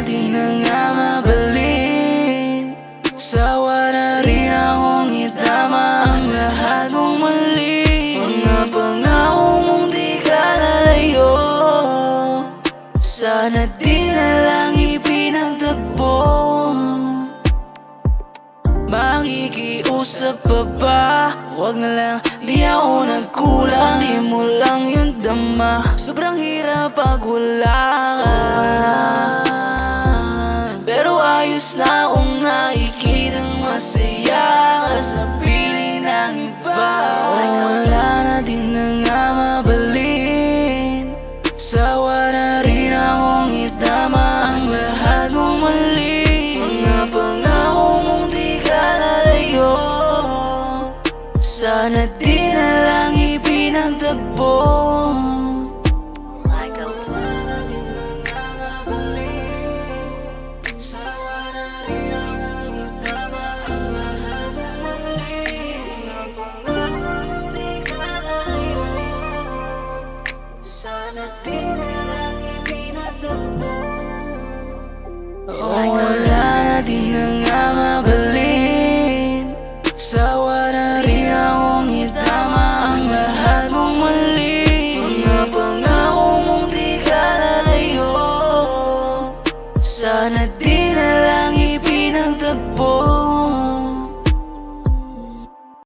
di na nga mabalik. Sawa na rin akong itama ang lahat mong mali. Mga pangako mong di ka nalayo, sana di na lang ipinagtagpo. Makikiusap pa ba? Wag na lang, di ako nagkulang. Di mo lang yung dama. Sobrang hirap pag wala ka, pero ayos na kung nakikitang masaya ka sa piling ng iba. Wala na din na nga mabalik. Sawa na rin akong itama ang lahat mong mali. Mga pangako mong di ka nalayo, sana di na lang ipinagtagpo. Wala na din na